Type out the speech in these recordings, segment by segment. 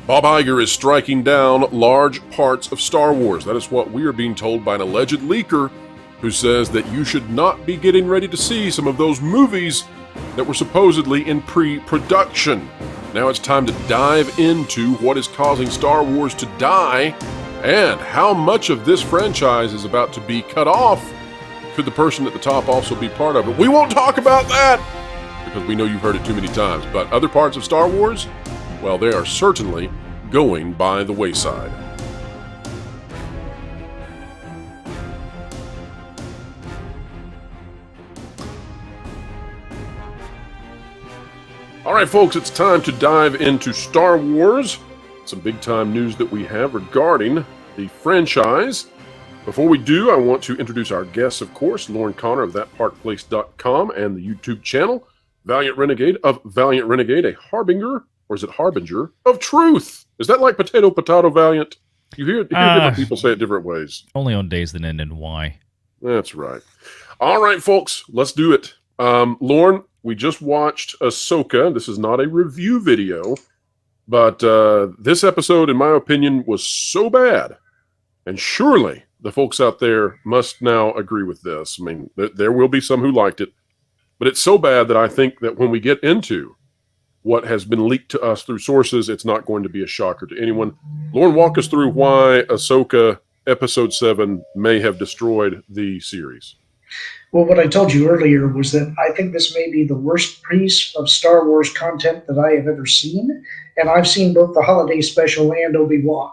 Bob Iger is striking down large parts of Star Wars. That is what we are being told by an alleged leaker who says that you should not be getting ready to see some of those movies that were supposedly in pre-production. Now it's time to dive into what is causing Star Wars to die and how much of this franchise is about to be cut off. Could the person at the top also be part of it? We won't talk about that because we know you've heard it too many times. But other parts of Star Wars, well, they are certainly going by the wayside. All right, folks, it's time to dive into Star Wars. Some big-time news that we have regarding the franchise. Before we do, I want to introduce our guests, of course, Lauren Connor of ThatParkPlace.com and the YouTube channel, Valiant Renegade of Valiant Renegade, a harbinger, or is it harbinger, of truth. Is that like potato, Valiant? You hear different people say it different ways. Only on days that end in Y. That's right. All right, folks, let's do it. Lauren, we just watched Ahsoka. This is not a review video, but this episode, in my opinion, was so bad. And surely the folks out there must now agree with this. I mean, there will be some who liked it, but it's so bad that I think that when we get into what has been leaked to us through sources, it's not going to be a shocker to anyone. Lauren, walk us through why Ahsoka Episode 7 may have destroyed the series. Well, what I told you earlier was that I think this may be the worst piece of Star Wars content that I have ever seen, and I've seen both the holiday special and Obi-Wan.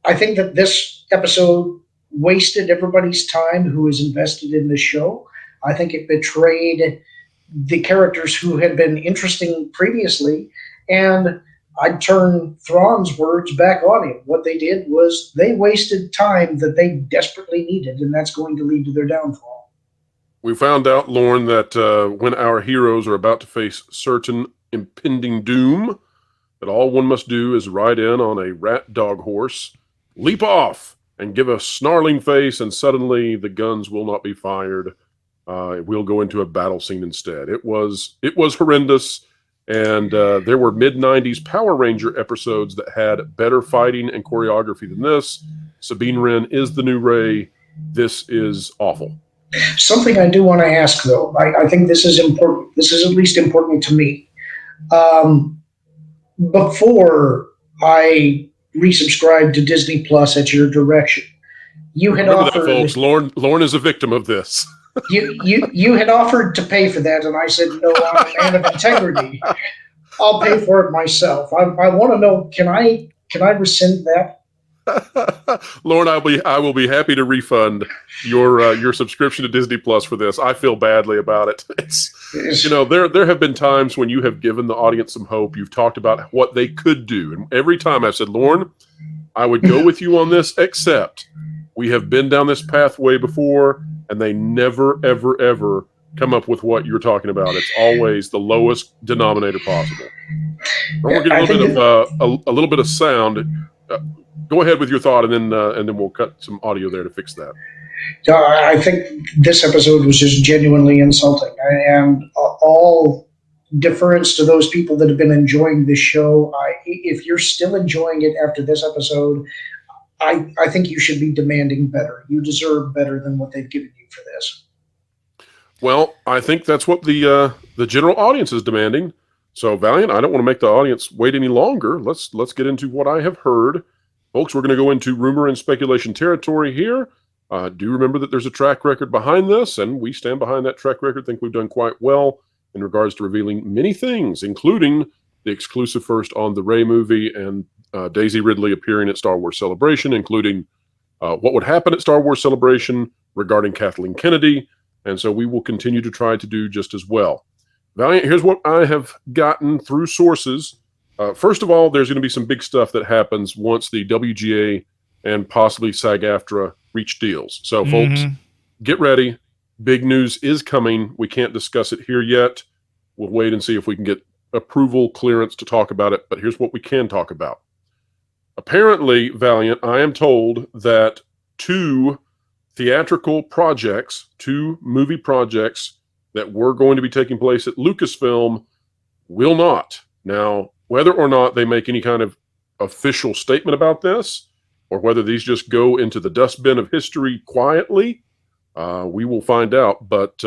I think that this episode wasted everybody's time who is invested in the show. I think it betrayed the characters who had been interesting previously, and I'd turn Thrawn's words back on him. What they did was they wasted time that they desperately needed, and that's going to lead to their downfall. We found out, Lauren, that when our heroes are about to face certain impending doom, that all one must do is ride in on a rat dog horse, leap off, and give a snarling face, and suddenly the guns will not be fired. We'll go into a battle scene instead. It was horrendous. And there were mid-90s Power Ranger episodes that had better fighting and choreography than this. Sabine Wren is the new Rey. This is awful. Something I do want to ask, though. I think this is important. This is at least important to me. Before I resubscribed to Disney Plus at your direction, you had Remember offered... that, folks. Lauren is a victim of this. You had offered to pay for that, and I said, no, I'm a man of integrity. I'll pay for it myself. I want to know, can I rescind that? Lauren, I will be happy to refund your subscription to Disney Plus for this. I feel badly about it. There have been times when you have given the audience some hope. You've talked about what they could do, and every time I've said, Lauren, I would go with you on this, except we have been down this pathway before, and they never, ever, ever come up with what you're talking about. It's always the lowest denominator possible. We're getting a little bit of sound. Go ahead with your thought, and then we'll cut some audio there to fix that. I think this episode was just genuinely insulting, and all deference to those people that have been enjoying this show. If you're still enjoying it after this episode, I think you should be demanding better. You deserve better than what they've given you for this. Well, I think that's what the general audience is demanding. So, Valiant, I don't want to make the audience wait any longer. Let's get into what I have heard. Folks, we're going to go into rumor and speculation territory here. Do remember that there's a track record behind this, and we stand behind that track record. I think we've done quite well in regards to revealing many things, including the exclusive first on the Rey movie and Daisy Ridley appearing at Star Wars Celebration, including what would happen at Star Wars Celebration regarding Kathleen Kennedy. And so we will continue to try to do just as well. Valiant, here's what I have gotten through sources. First of all, there's going to be some big stuff that happens once the WGA and possibly SAG-AFTRA reach deals. So, folks, get ready. Big news is coming. We can't discuss it here yet. We'll wait and see if we can get approval clearance to talk about it. But here's what we can talk about. Apparently, Valiant, I am told that two theatrical projects, two movie projects that were going to be taking place at Lucasfilm will not. Now, whether or not they make any kind of official statement about this, or whether these just go into the dustbin of history quietly, we will find out. But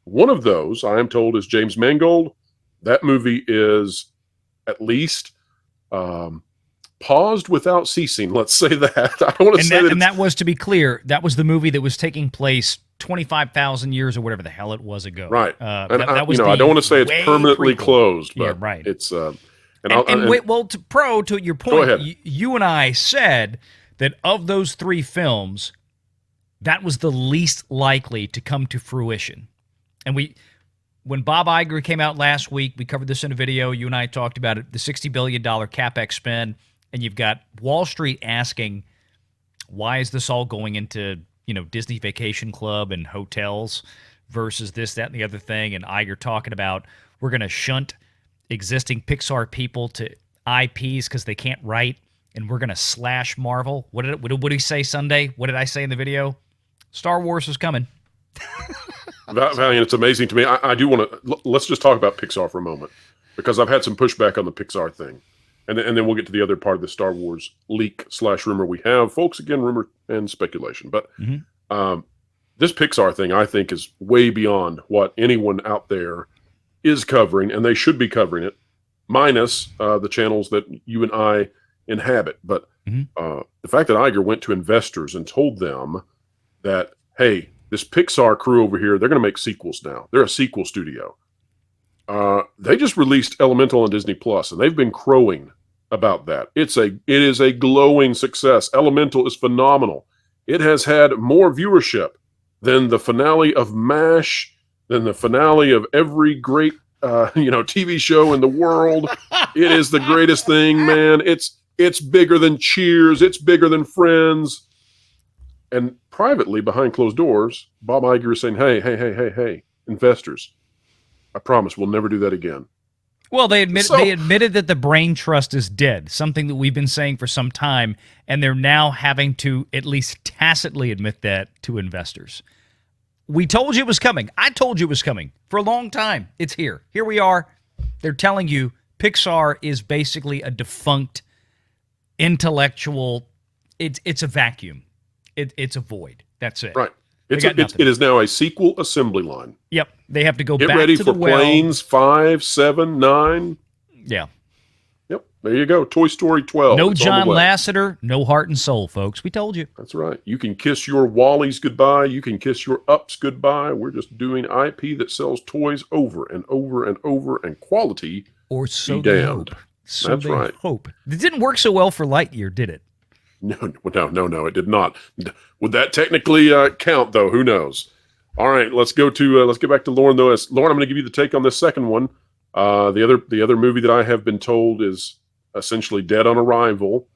one of those, I am told, is James Mangold. That movie is at least paused without ceasing. Let's say that. I don't want to say that. And that was, to be clear, that was the movie that was taking place 25,000 years or whatever the hell it was ago. Right. And that was I don't want to say it's permanently prequel. Closed, but yeah, right. It's to your point, you and I said that of those three films, that was the least likely to come to fruition. And when Bob Iger came out last week, we covered this in a video. You and I talked about it, the $60 billion CapEx spend, and you've got Wall Street asking, why is this all going into, Disney Vacation Club and hotels versus this, that, and the other thing? And Iger talking about, we're going to shunt existing Pixar people to IPs because they can't write, and we're going to slash Marvel. What did he say Sunday? What did I say in the video? Star Wars is coming. Valiant, it's amazing to me. I do want to, let's just talk about Pixar for a moment, because I've had some pushback on the Pixar thing. And then we'll get to the other part of the Star Wars leak/rumor we have. Folks, again, rumor and speculation. But this Pixar thing, I think, is way beyond what anyone out there is covering, and they should be covering it, minus the channels that you and I inhabit. But the fact that Iger went to investors and told them that, hey, this Pixar crew over here, they're going to make sequels now. They're a sequel studio. They just released Elemental on Disney Plus, and they've been crowing about that. It is a glowing success. Elemental is phenomenal. It has had more viewership than the finale of MASH, than the finale of every great TV show in the world. It is the greatest thing, man. It's bigger than Cheers. It's bigger than Friends. And privately, behind closed doors, Bob Iger is saying, hey, investors, I promise we'll never do that again. Well, they admitted that the brain trust is dead, something that we've been saying for some time, and they're now having to at least tacitly admit that to investors. We told you it was coming. I told you it was coming for a long time. It's here. Here we are. They're telling you Pixar is basically a defunct intellectual. It's a vacuum. It's a void. That's it. Right. It is now a sequel assembly line. Yep. They have to go back ready to for the well. Planes 5, 7, 9. Yeah. Yep. There you go. Toy Story 12. No John Lasseter, no heart and soul, folks. We told you. That's right. You can kiss your Wallies goodbye. You can kiss your Ups goodbye. We're just doing IP that sells toys over and over and over, and quality or so be they damned. hope. So That's they right. hope. It didn't work so well for Lightyear, did it? No, it did not. Would that technically count, though? Who knows? All right, let's get back to Lauren, though. Lauren, I'm going to give you the take on this second one. The other movie that I have been told is essentially dead on arrival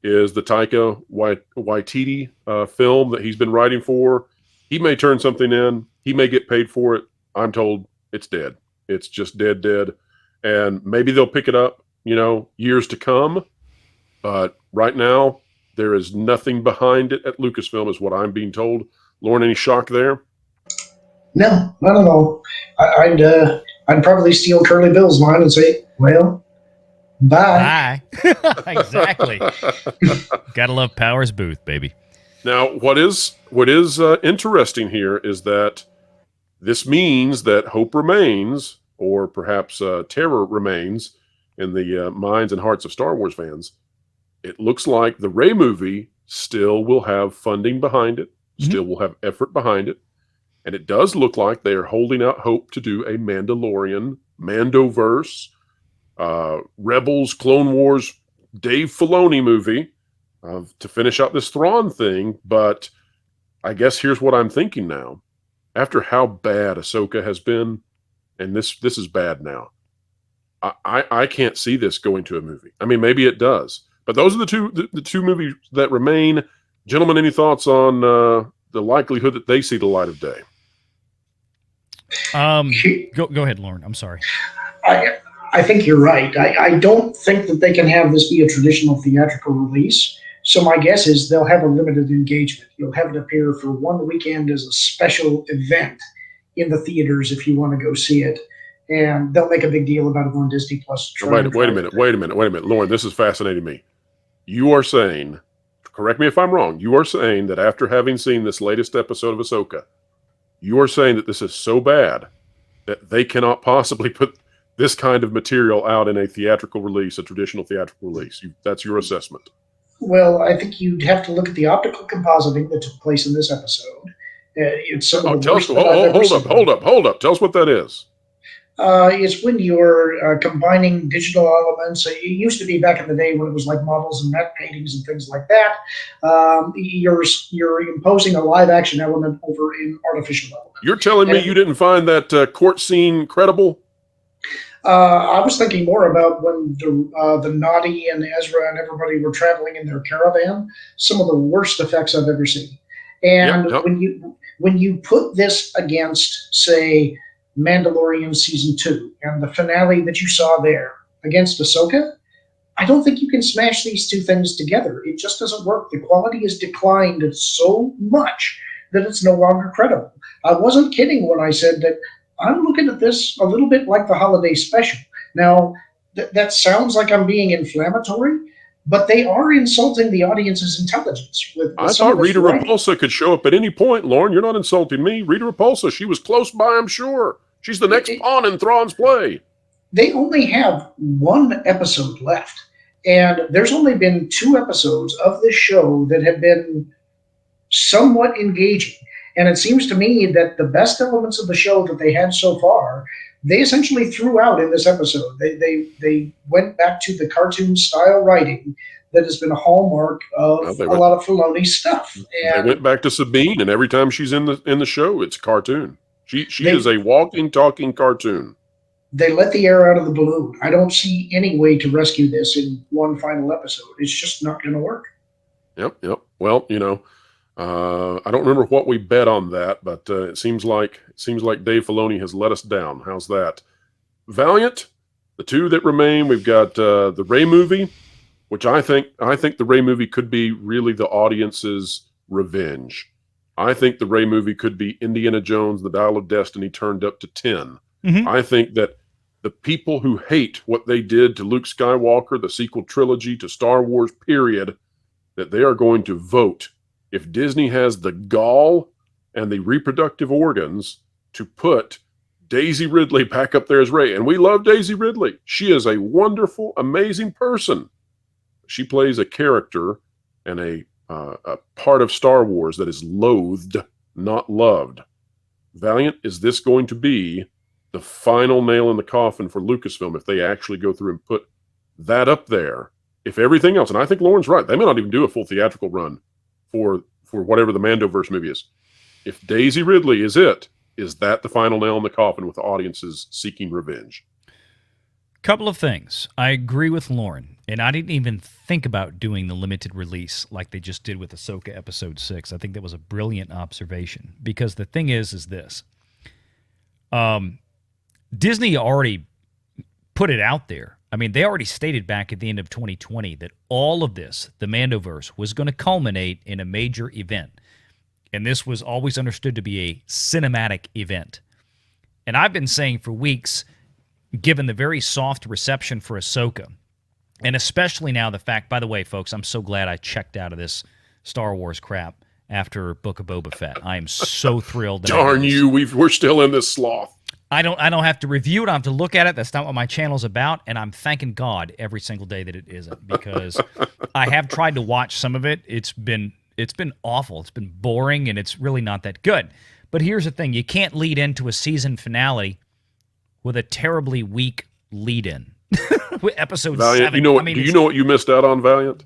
is the Taika Waititi film that he's been writing for. He may turn something in. He may get paid for it. I'm told it's dead. It's just dead. And maybe they'll pick it up, years to come. But right now, there is nothing behind it at Lucasfilm, is what I'm being told. Lauren, any shock there? No, not at all. I'd probably steal Curly Bill's line and say, well, bye. Exactly. Gotta love Powers Booth, baby. Now, what is interesting here is that this means that hope remains, or perhaps terror remains, in the minds and hearts of Star Wars fans. It looks like the Ray movie still will have funding behind it, still will have effort behind it. And it does look like they are holding out hope to do a Mandalorian, Mandoverse, Rebels, Clone Wars, Dave Filoni movie to finish out this Thrawn thing. But I guess here's what I'm thinking now. After how bad Ahsoka has been, and this is bad now, I can't see this going to a movie. I mean, maybe it does. But those are the two movies that remain. Gentlemen, any thoughts on the likelihood that they see the light of day? Go ahead, Lauren. I'm sorry. I think you're right. I don't think that they can have this be a traditional theatrical release. So my guess is they'll have a limited engagement. You'll have it appear for one weekend as a special event in the theaters if you want to go see it. and they'll make a big deal about it on Disney Plus. Wait a minute, Lauren. This is fascinating me. You are saying, correct me if I'm wrong, you are saying that after having seen this latest episode of Ahsoka, you are saying that this is so bad that they cannot possibly put this kind of material out in a theatrical release, a traditional theatrical release. That's your assessment. Well, I think you'd have to look at the optical compositing that took place in this episode. It's some of the worst that I've ever seen. Hold up. Tell us what that is. It's when you're combining digital elements. It used to be back in the day when it was like models and matte paintings and things like that. You're imposing a live action element over an artificial element. You're telling me you didn't find that court scene credible? I was thinking more about when the Nadi and Ezra and everybody were traveling in their caravan. Some of the worst effects I've ever seen. And Yep. when you put this against, say, Mandalorian season 2 and the finale that you saw there against Ahsoka, I don't think you can smash these two things together. It just doesn't work. The quality has declined so much that it's no longer credible. I wasn't kidding when I said that I'm looking at this a little bit like the holiday special. Now, that sounds like I'm being inflammatory, but they are insulting the audience's intelligence. I thought Rita Repulsa could show up at any point, Lauren. You're not insulting me. Rita Repulsa, she was close by, I'm sure. She's the next pawn in Thrawn's play. They only have one episode left, and there's only been 2 episodes of this show that have been somewhat engaging. And it seems to me that the best elements of the show that they had so far, they essentially threw out in this episode. They went back to the cartoon style writing that has been a hallmark of a lot of Filoni stuff. And they went back to Sabine, and every time she's in the show, it's cartoon. She is a walking, talking cartoon. They let the air out of the balloon. I don't see any way to rescue this in one final episode. It's just not going to work. Yep. Well, I don't remember what we bet on that, but it seems like Dave Filoni has let us down. How's that? Valiant, the 2 that remain, we've got the Ray movie, which I think the Ray movie could be really the audience's revenge. I think the Ray movie could be Indiana Jones, the Dial of Destiny turned up to 10. Mm-hmm. I think that the people who hate what they did to Luke Skywalker, the sequel trilogy, to Star Wars, period, that they are going to vote if Disney has the gall and the reproductive organs to put Daisy Ridley back up there as Rey. And we love Daisy Ridley. She is a wonderful, amazing person. She plays a character and a part of Star Wars that is loathed, not loved. Valiant, is this going to be the final nail in the coffin for Lucasfilm if they actually go through and put that up there? If everything else, and I think Lauren's right, they may not even do a full theatrical run for whatever the Mandoverse movie is. If Daisy Ridley is that the final nail in the coffin with the audiences seeking revenge? Couple of things. I agree with Lauren, and I didn't even think about doing the limited release like they just did with Ahsoka Episode 6. I think that was a brilliant observation, because the thing is this. Disney already put it out there. I mean, they already stated back at the end of 2020 that all of this, the Mandoverse, was going to culminate in a major event. And this was always understood to be a cinematic event. And I've been saying for weeks, given the very soft reception for Ahsoka, and especially now the fact, by the way, folks, I'm so glad I checked out of this Star Wars crap after Book of Boba Fett. I am so thrilled. Darn you, we're still in this sloth. I don't have to review it. I don't have to look at it. That's not what my channel's about. And I'm thanking God every single day that it isn't, because I have tried to watch some of it. It's been awful. It's been boring, and it's really not that good. But here's the thing. You can't lead into a season finale with a terribly weak lead-in. With episode Valiant, 7. Do you know what you missed out on, Valiant?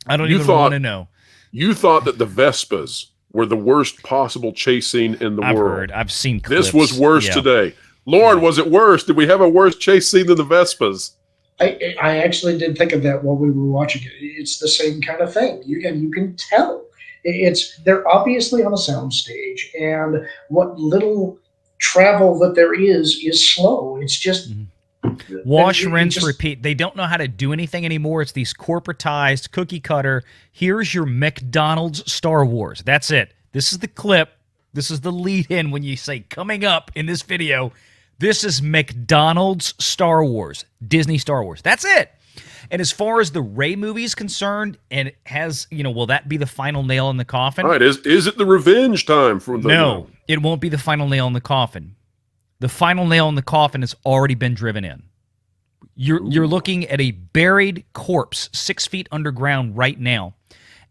I don't even want to know. You thought that the Vespas were the worst possible chase scene in the world. I've seen clips. This was worse today. Lauren, was it worse? Did we have a worse chase scene than the Vespas? I actually did think of that while we were watching it. It's the same kind of thing. You can tell. They're obviously on a soundstage, and what little travel that there is slow. It's just wash, rinse, repeat. They don't know how to do anything anymore. It's these corporatized, cookie cutter. Here's your McDonald's Star Wars. That's it. This is the clip. This is the lead in when you say coming up in this video. This is McDonald's Star Wars, Disney Star Wars. That's it. And as far as the Rey movie is concerned, and it has, will that be the final nail in the coffin? All right, is it the revenge time for the... No, it won't be the final nail in the coffin. The final nail in the coffin has already been driven in. You're looking at a buried corpse 6 feet underground right now.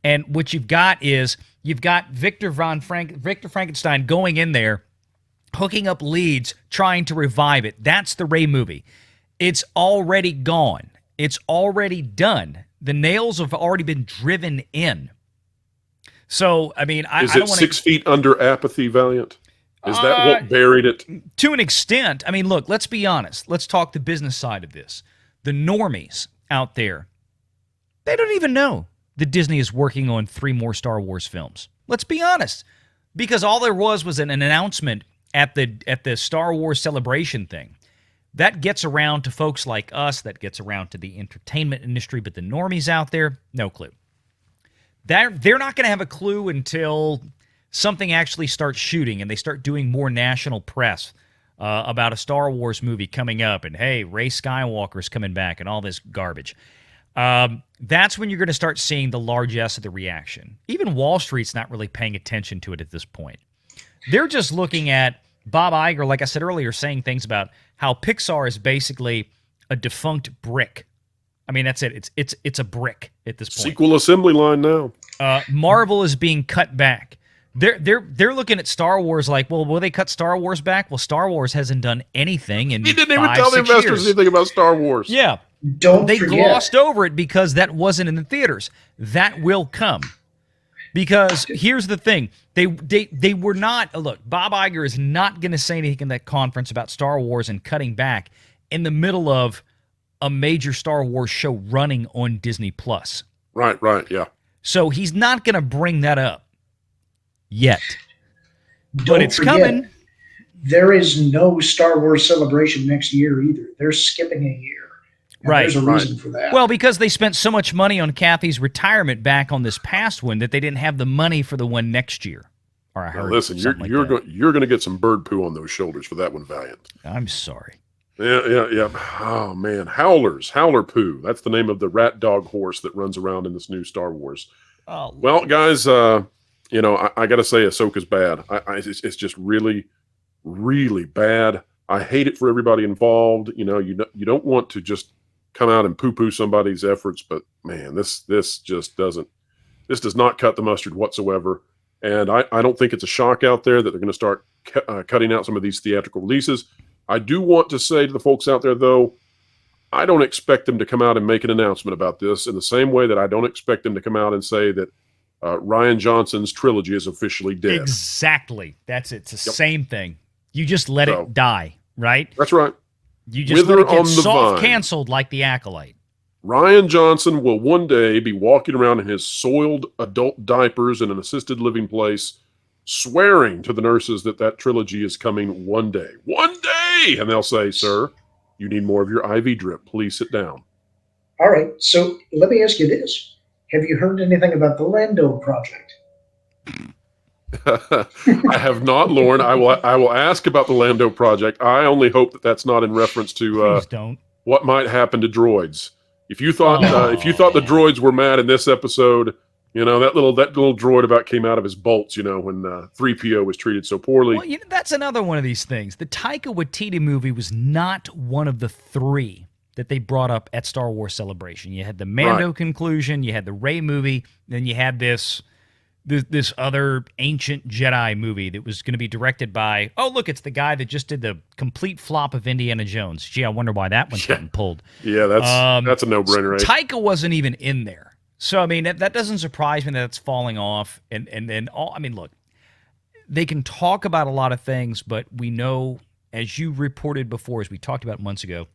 And what you've got Victor Frankenstein going in there, hooking up leads, trying to revive it. That's the Rey movie. It's already gone. It's already done. The nails have already been driven in. So, I mean, Is it 6 feet under apathy, Valiant? Is that what buried it? To an extent. I mean, look, let's be honest. Let's talk the business side of this. The normies out there, they don't even know that Disney is working on 3 more Star Wars films. Let's be honest. Because all there was an announcement at the Star Wars celebration thing. That gets around to folks like us, that gets around to the entertainment industry, but the normies out there, no clue. They're not going to have a clue until something actually starts shooting and they start doing more national press about a Star Wars movie coming up and, hey, Rey Skywalker's coming back and all this garbage. That's when you're going to start seeing the largesse of the reaction. Even Wall Street's not really paying attention to it at this point. They're just looking at Bob Iger, like I said earlier, saying things about how Pixar is basically a defunct brick. I mean, that's it. It's a brick at this point. Sequel assembly line now. Marvel is being cut back. They're looking at Star Wars like, well, will they cut Star Wars back? Well, Star Wars hasn't done anything in He didn't even tell the investors anything about Star Wars. Yeah. They glossed over it because that wasn't in the theaters. That will come. Because here's the thing. They were not... Look, Bob Iger is not going to say anything in that conference about Star Wars and cutting back in the middle of a major Star Wars show running on Disney+. Right, yeah. So he's not going to bring that up yet. But it's coming. There is no Star Wars celebration next year either. They're skipping a year. Right. There's a reason for that. Well, because they spent so much money on Kathy's retirement back on this past one that they didn't have the money for the one next year. Or I heard. Listen, you're going to get some bird poo on those shoulders for that one, Valiant. I'm sorry. Yeah. Oh man, Howler poo. That's the name of the rat dog horse that runs around in this new Star Wars. Oh, well, guys, I got to say, Ahsoka's bad. It's just really, really bad. I hate it for everybody involved. You don't want to just come out and poo-poo somebody's efforts, but man, this does not cut the mustard whatsoever. And I don't think it's a shock out there that they're going to start cutting out some of these theatrical releases. I do want to say to the folks out there, though, I don't expect them to come out and make an announcement about this in the same way that I don't expect them to come out and say that Rian Johnson's trilogy is officially dead. Exactly. That's it. It's the same thing. You just let it die, right? That's right. You just let it get soft canceled like The Acolyte. Rian Johnson will one day be walking around in his soiled adult diapers in an assisted living place, swearing to the nurses that trilogy is coming one day. One day! And they'll say, sir, you need more of your IV drip. Please sit down. All right. So let me ask you this. Have you heard anything about the Lando project? I have not, Lauren. I will ask about the Lando project. I only hope that that's not in reference to what might happen to droids. If you thought the droids were mad in this episode, that little droid about came out of his bolts. When 3PO was treated so poorly. Well, that's another one of these things. The Taika Waititi movie was not one of the 3 that they brought up at Star Wars Celebration. You had the Mando conclusion, you had the Rey movie, then you had this other ancient Jedi movie that was going to be directed by, it's the guy that just did the complete flop of Indiana Jones. Gee, I wonder why that one's getting pulled. Yeah, that's a no-brainer, right? Taika wasn't even in there. So, I mean, that doesn't surprise me that it's falling off. And then, look, they can talk about a lot of things, but we know, as you reported before, as we talked about months ago,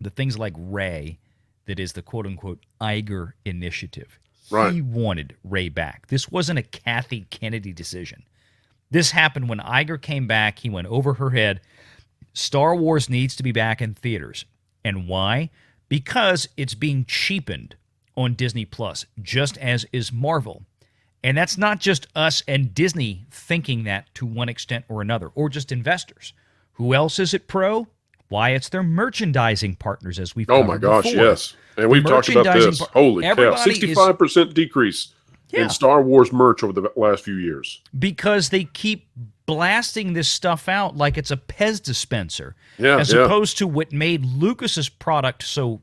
the things like Rey, that is the quote-unquote Iger initiative. Right. He wanted Rey back. This wasn't a Kathy Kennedy decision. This happened when Iger came back. He went over her head. Star Wars needs to be back in theaters. And why? Because it's being cheapened on Disney+, just as is Marvel. And that's not just us and Disney thinking that to one extent or another, or just investors. Who else is it pro? Why, it's their merchandising partners, as we've Oh covered my gosh, before. yes. And we've talked about this. Holy cow. 65% decrease in Star Wars merch over the last few years. Because they keep blasting this stuff out like it's a Pez dispenser. As yeah. opposed to what made Lucas's product so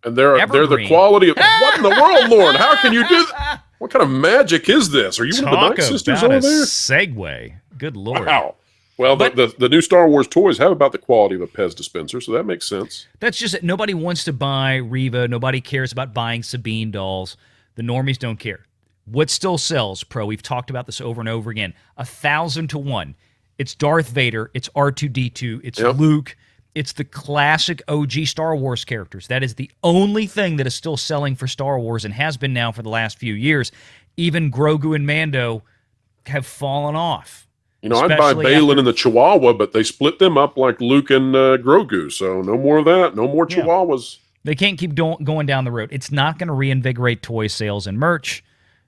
and they're the quality of what in the world, Lauren? How can you do that? What kind of magic is this? Are you one of the Night Sisters over there? Segue. Good Lord. Wow. Well, the new Star Wars toys have about the quality of a Pez dispenser, so that makes sense. That's just it. Nobody wants to buy Reva. Nobody cares about buying Sabine dolls. The normies don't care. What still sells, Pro? We've talked about this over and over again. 1,000 to 1. It's Darth Vader. It's R2-D2. It's Luke. It's the classic OG Star Wars characters. That is the only thing that is still selling for Star Wars and has been now for the last few years. Even Grogu and Mando have fallen off. You know, I'd buy Balin and the Chihuahua, but they split them up like Luke and Grogu. So no more of that. No more Chihuahuas. They can't keep going down the road. It's not going to reinvigorate toy sales and merch.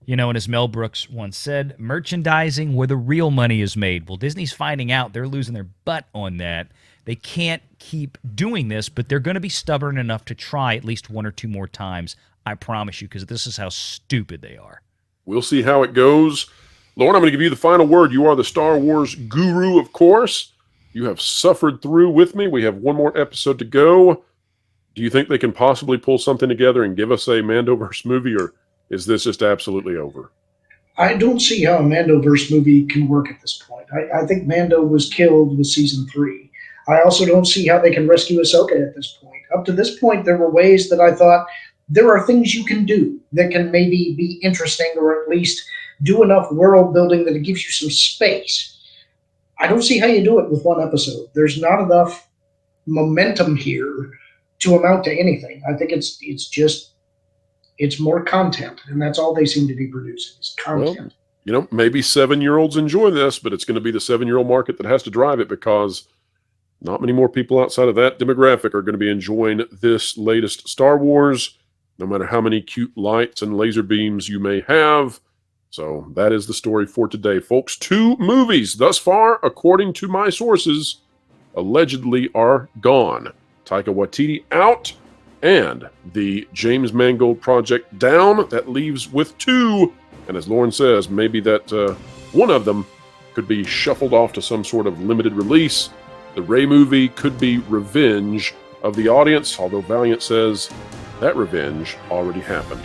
You know, and as Mel Brooks once said, merchandising where the real money is made. Well, Disney's finding out they're losing their butt on that. They can't keep doing this, but they're going to be stubborn enough to try at least one or two more times. I promise you, because this is how stupid they are. We'll see how it goes. Lauren, I'm going to give you the final word. You are the Star Wars guru, of course. You have suffered through with me. We have one more episode to go. Do you think they can possibly pull something together and give us a Mandoverse movie, or is this just absolutely over? I don't see how a Mandoverse movie can work at this point. I think Mando was killed with season 3. I also don't see how they can rescue Ahsoka at this point. Up to this point, there were ways that I thought there are things you can do that can maybe be interesting or at least do enough world building that it gives you some space. I don't see how you do it with one episode. There's not enough momentum here to amount to anything. I think it's more content, and that's all they seem to be producing is content. Well, you know, maybe 7-year-olds enjoy this, but it's going to be the 7-year-old market that has to drive it, because not many more people outside of that demographic are going to be enjoying this latest Star Wars, no matter how many cute lights and laser beams you may have. So that is the story for today, folks. 2 movies thus far, according to my sources, allegedly are gone. Taika Waititi out, and the James Mangold project down. That leaves with 2. And as Lauren says, maybe that one of them could be shuffled off to some sort of limited release. The Ray movie could be revenge of the audience, although Valiant says that revenge already happened.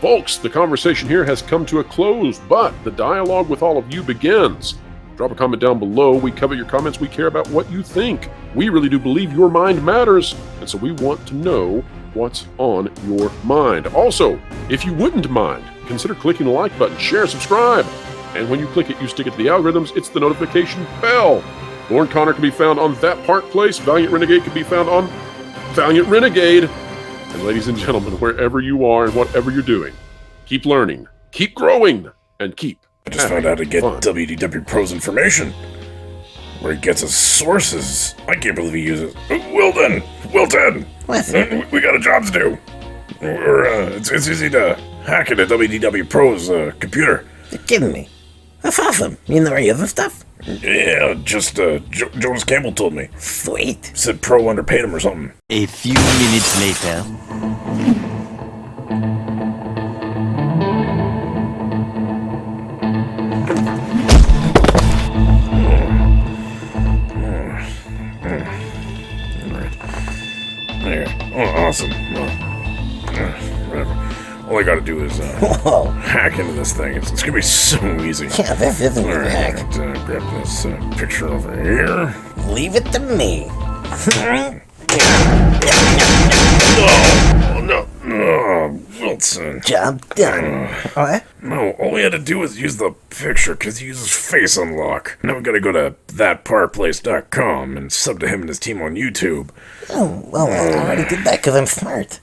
Folks, the conversation here has come to a close, but the dialogue with all of you begins. Drop a comment down below. We covet your comments. We care about what you think. We really do believe your mind matters, and so we want to know what's on your mind. Also, if you wouldn't mind, consider clicking the like button, share, subscribe, and when you click it, you stick it to the algorithms. It's the notification bell. Lauren Connor can be found on That Park Place. Valiant Renegade can be found on Valiant Renegade. And ladies and gentlemen, wherever you are and whatever you're doing, keep learning, keep growing, and keep I just found out to get WDW Pro's information, where he gets his sources. I can't believe he uses Wilton. What? We got a job to do. It's easy to hack into WDW Pro's computer. You're kidding me. That's awesome. You know any other stuff? Yeah, just Jonas Campbell told me. Sweet. Said Pro underpaid him or something. A few minutes later. There. Oh, awesome. Whatever. All I gotta do is hack into this thing. It's gonna be so easy. Yeah, this isn't a hack. Grab this picture over here. Leave it to me. Oh, no. Oh, Wilson. Job done. What? No, all we had to do was use the picture because he uses face unlock. Now we gotta go to thatparkplace.com and sub to him and his team on YouTube. Oh, well, I already did that because I'm smart.